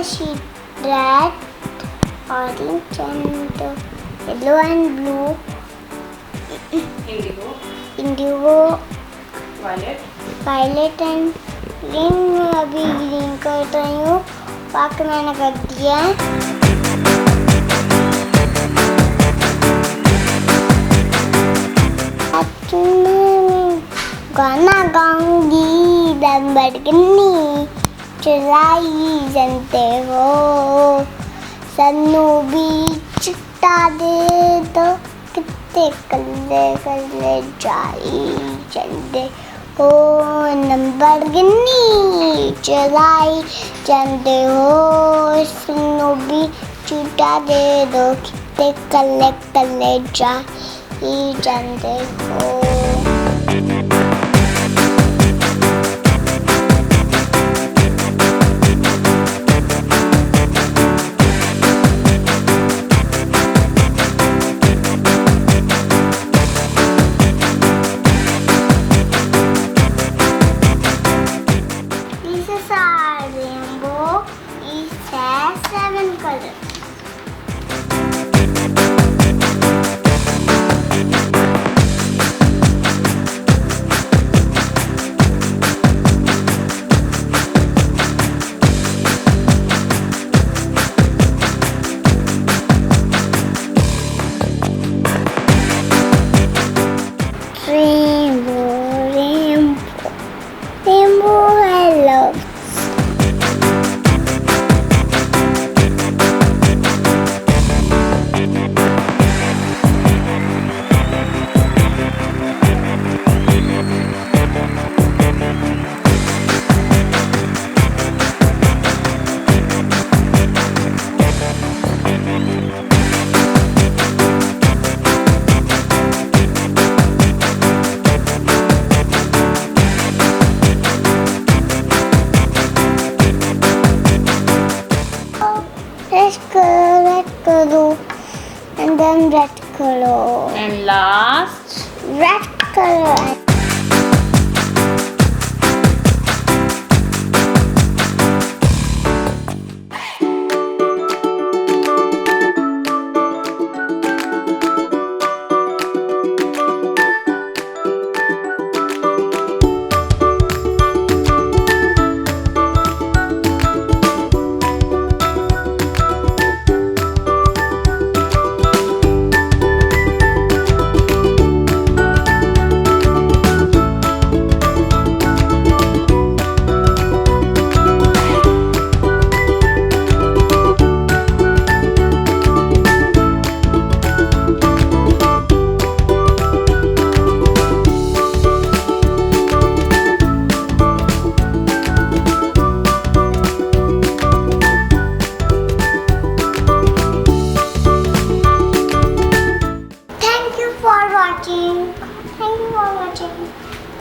sheet red, orange and yellow and blue, indigo, violet and green. मैं अभी green कर रही हूँ, बाकी मैंने कर दिया है। गाना गाऊंगी लैम्बोर्गिनी चुराई जानते हो, सन्नू भी चिट्टा दे दो, कितने कल्ले कल्ले जाई जानते हो, लैम्बोर्गिनी चुराई जानते हो, सन्नू भी चिट्टा दे दो, कितने कल्ले कल्ले जाई जानते हो। Red color and then red color and last red color.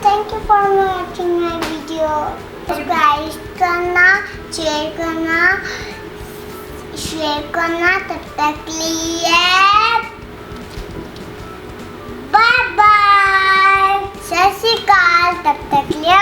Thank you for watching my video. Subscribe करना, शेयर करना, तब तक के लिए बाय बाय, सत श्री अकाल, तब तक के लिए